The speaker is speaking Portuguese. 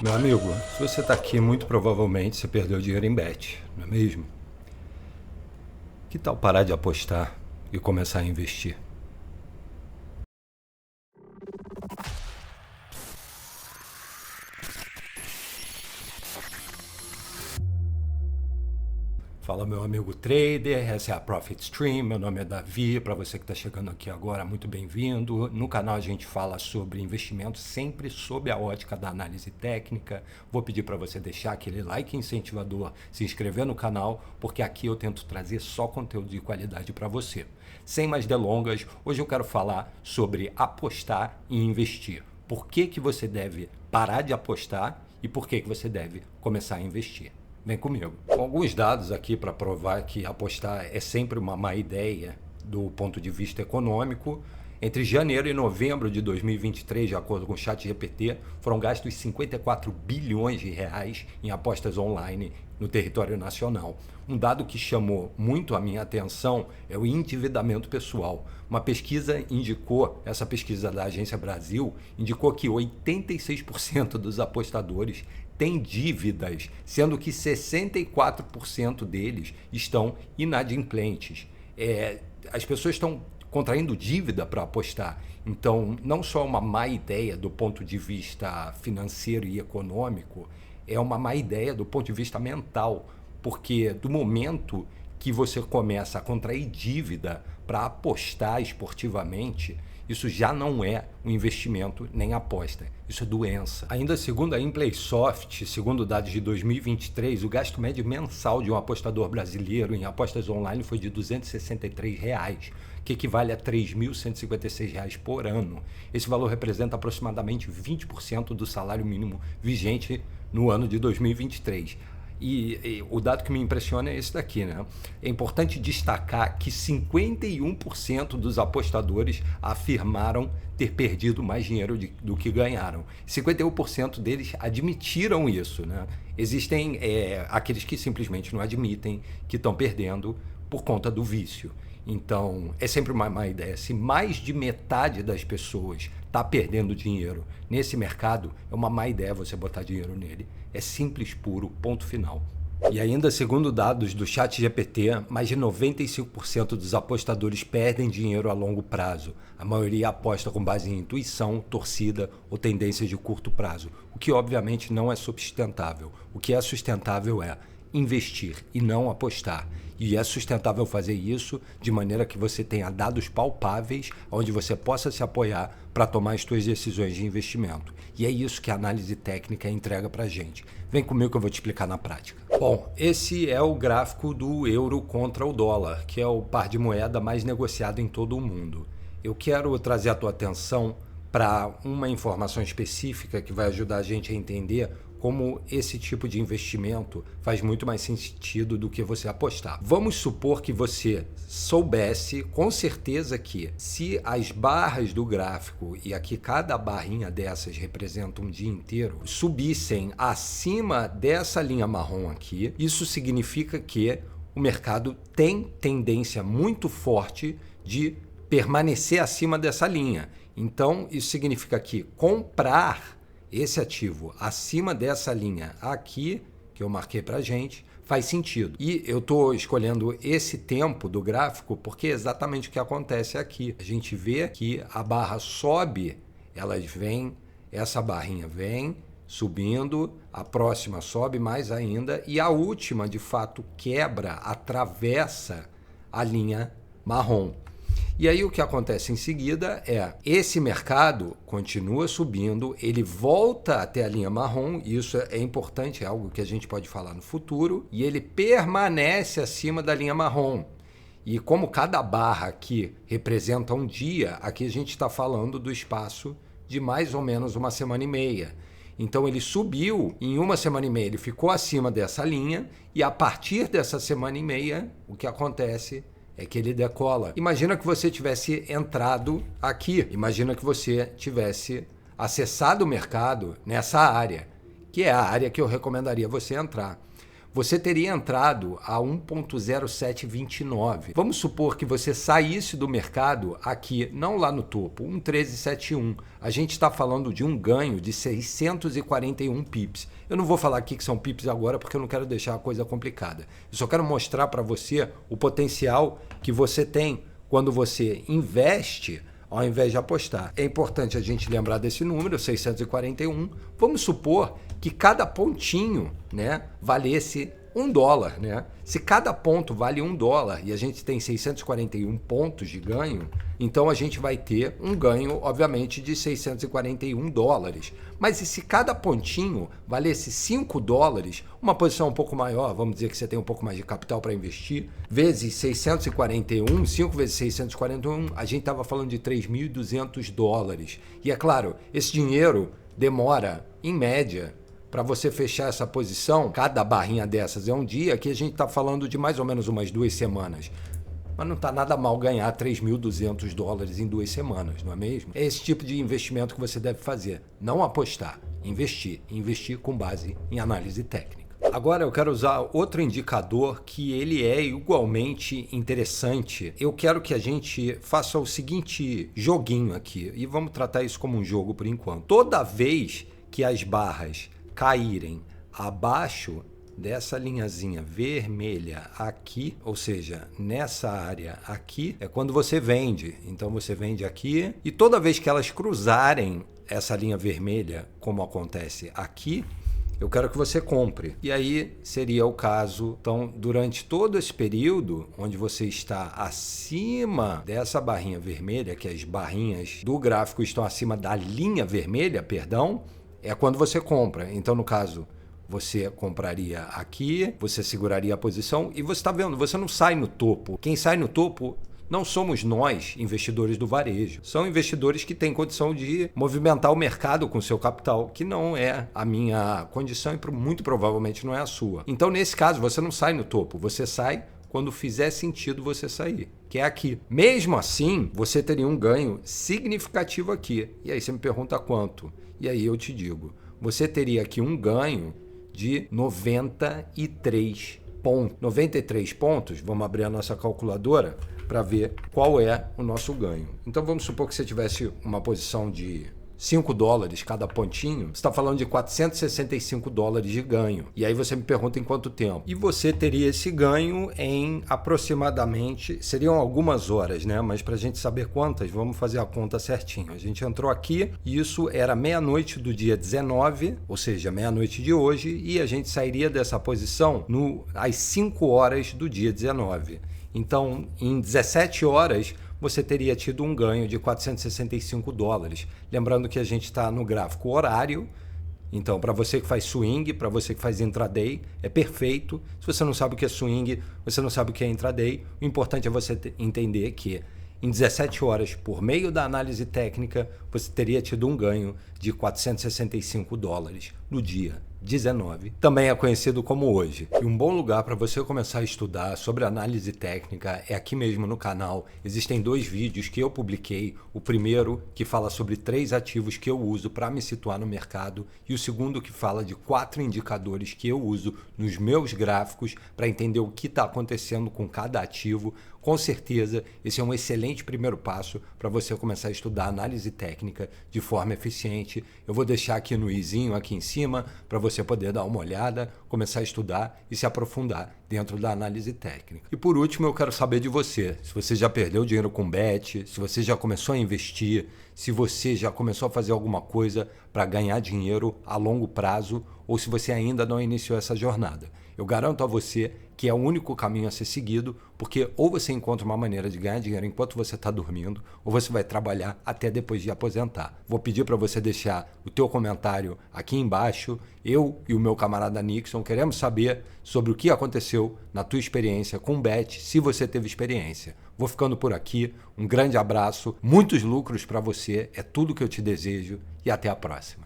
Meu amigo, se você está aqui, muito provavelmente você perdeu dinheiro em bet, não é mesmo? Que tal parar de apostar e começar a investir? Fala, meu amigo trader, essa é a Profit Stream, meu nome é Davi, para você que está chegando aqui agora, muito bem-vindo. No canal a gente fala sobre investimento sempre sob a ótica da análise técnica. Vou pedir para você deixar aquele like incentivador, se inscrever no canal, porque aqui eu tento trazer só conteúdo de qualidade para você. Sem mais delongas, hoje eu quero falar sobre apostar e investir. Por que que você deve parar de apostar e por que que você deve começar a investir? Vem comigo. Com alguns dados aqui para provar que apostar é sempre uma má ideia do ponto de vista econômico. Entre janeiro e novembro de 2023, de acordo com o ChatGPT, foram gastos 54 bilhões de reais em apostas online no território nacional. Um dado que chamou muito a minha atenção é o endividamento pessoal. Uma pesquisa indicou, essa pesquisa da Agência Brasil, indicou que 86% dos apostadores têm dívidas, sendo que 64% deles estão inadimplentes. As pessoas estão contraindo dívida para apostar. Então, não só uma má ideia do ponto de vista financeiro e econômico, é uma má ideia do ponto de vista mental, porque do momento que você começa a contrair dívida para apostar esportivamente, isso já não é um investimento nem aposta, isso é doença. Ainda segundo a Implaysoft, segundo dados de 2023, o gasto médio mensal de um apostador brasileiro em apostas online foi de R$ 263, que equivale a R$ 3.156 por ano. Esse valor representa aproximadamente 20% do salário mínimo vigente no ano de 2023. E o dado que me impressiona é esse daqui, né? É importante destacar que 51% dos apostadores afirmaram ter perdido mais dinheiro do que ganharam. 51% deles admitiram isso, né? Existem aqueles que simplesmente não admitem que estão perdendo por conta do vício. Então, é sempre uma má ideia. Se mais de metade das pessoas está perdendo dinheiro nesse mercado, é uma má ideia você botar dinheiro nele. É simples, puro, ponto final. E ainda segundo dados do ChatGPT, mais de 95% dos apostadores perdem dinheiro a longo prazo. A maioria aposta com base em intuição, torcida ou tendências de curto prazo, o que obviamente não é sustentável. O que é sustentável é investir e não apostar. E é sustentável fazer isso de maneira que você tenha dados palpáveis onde você possa se apoiar para tomar as suas decisões de investimento. E é isso que a análise técnica entrega para a gente. Vem comigo que eu vou te explicar na prática. Bom, esse é o gráfico do euro contra o dólar, que é o par de moeda mais negociado em todo o mundo. Eu quero trazer a tua atenção para uma informação específica que vai ajudar a gente a entender como esse tipo de investimento faz muito mais sentido do que você apostar. Vamos supor que você soubesse com certeza que se as barras do gráfico, e aqui cada barrinha dessas representa um dia inteiro, subissem acima dessa linha marrom aqui, isso significa que o mercado tem tendência muito forte de permanecer acima dessa linha. Então, isso significa que comprar esse ativo acima dessa linha aqui, que eu marquei para a gente, faz sentido. E eu estou escolhendo esse tempo do gráfico porque é exatamente o que acontece aqui. A gente vê que a barra sobe, elas vêm, essa barrinha vem subindo, a próxima sobe mais ainda e a última, de fato, quebra, atravessa a linha marrom. E aí o que acontece em seguida é, esse mercado continua subindo, ele volta até a linha marrom, e isso é importante, é algo que a gente pode falar no futuro, e ele permanece acima da linha marrom. E como cada barra aqui representa um dia, aqui a gente está falando do espaço de mais ou menos uma semana e meia. Então ele subiu, em uma semana e meia ele ficou acima dessa linha, e a partir dessa semana e meia, o que acontece é que ele decola. Imagina que você tivesse entrado aqui, imagina que você tivesse acessado o mercado nessa área, que é a área que eu recomendaria você entrar. você teria entrado a 1.0729. Vamos supor que você saísse do mercado aqui, não lá no topo, 1.1371. A gente está falando de um ganho de 641 pips. Eu não vou falar aqui que são pips agora porque eu não quero deixar a coisa complicada. Eu só quero mostrar para você o potencial que você tem quando você investe ao invés de apostar. É importante a gente lembrar desse número, 641. Vamos supor que cada pontinho, né, valesse $1, né? Se cada ponto vale $1 e a gente tem 641 pontos de ganho, então a gente vai ter um ganho, obviamente, de $641. Mas e se cada pontinho valesse $5, uma posição um pouco maior, vamos dizer que você tem um pouco mais de capital para investir, vezes 641, 5 vezes 641, a gente estava falando de $3.200. E é claro, esse dinheiro demora, em média, para você fechar essa posição, cada barrinha dessas é um dia, aqui a gente está falando de mais ou menos umas 2 semanas. Mas não está nada mal ganhar $3.200 em 2 semanas, não é mesmo? É esse tipo de investimento que você deve fazer. Não apostar, investir. Investir com base em análise técnica. Agora eu quero usar outro indicador que ele é igualmente interessante. Eu quero que a gente faça o seguinte joguinho aqui, e vamos tratar isso como um jogo por enquanto. Toda vez que as barras caírem abaixo dessa linhazinha vermelha aqui, ou seja, nessa área aqui, é quando você vende. Então você vende aqui e toda vez que elas cruzarem essa linha vermelha, como acontece aqui, eu quero que você compre. E aí seria o caso, então, durante todo esse período, onde você está acima dessa barrinha vermelha, que as barrinhas do gráfico estão acima da linha vermelha, perdão, é quando você compra. Então, no caso, você compraria aqui, você seguraria a posição e você está vendo, você não sai no topo. Quem sai no topo não somos nós, investidores do varejo. São investidores que têm condição de movimentar o mercado com seu capital, que não é a minha condição e muito provavelmente não é a sua. Então, nesse caso, você não sai no topo, você sai quando fizer sentido você sair, que é aqui. Mesmo assim, você teria um ganho significativo aqui. E aí você me pergunta quanto? E aí eu te digo, você teria aqui um ganho de 93 pontos. 93 pontos, vamos abrir a nossa calculadora para ver qual é o nosso ganho. Então vamos supor que você tivesse uma posição de $5 cada pontinho, você está falando de $465 de ganho. E aí você me pergunta em quanto tempo. E você teria esse ganho em aproximadamente, seriam algumas horas, né? Mas para a gente saber quantas, vamos fazer a conta certinho. A gente entrou aqui e isso era meia-noite do dia 19, ou seja, meia-noite de hoje, e a gente sairia dessa posição às 5 horas do dia 19. Então, em 17 horas, você teria tido um ganho de $465. Lembrando que a gente está no gráfico horário, então para você que faz swing, para você que faz intraday, é perfeito. Se você não sabe o que é swing, você não sabe o que é intraday, o importante é você entender que em 17 horas, por meio da análise técnica, você teria tido um ganho de $465 no dia 19, também é conhecido como hoje. E um bom lugar para você começar a estudar sobre análise técnica é aqui mesmo no canal. Existem 2 vídeos que eu publiquei. O primeiro que fala sobre 3 ativos que eu uso para me situar no mercado e o segundo que fala de 4 indicadores que eu uso nos meus gráficos para entender o que está acontecendo com cada ativo. Com certeza, esse é um excelente primeiro passo para você começar a estudar análise técnica de forma eficiente. Eu vou deixar aqui no izinho, aqui em cima, para você poder dar uma olhada, começar a estudar e se aprofundar dentro da análise técnica. E por último, eu quero saber de você. Se você já perdeu dinheiro com bet, se você já começou a investir, se você já começou a fazer alguma coisa para ganhar dinheiro a longo prazo ou se você ainda não iniciou essa jornada. Eu garanto a você que é o único caminho a ser seguido, porque ou você encontra uma maneira de ganhar dinheiro enquanto você está dormindo, ou você vai trabalhar até depois de aposentar. Vou pedir para você deixar o teu comentário aqui embaixo. Eu e o meu camarada Nixon queremos saber sobre o que aconteceu na tua experiência com o bet, se você teve experiência. Vou ficando por aqui, um grande abraço, muitos lucros para você, é tudo que eu te desejo e até a próxima.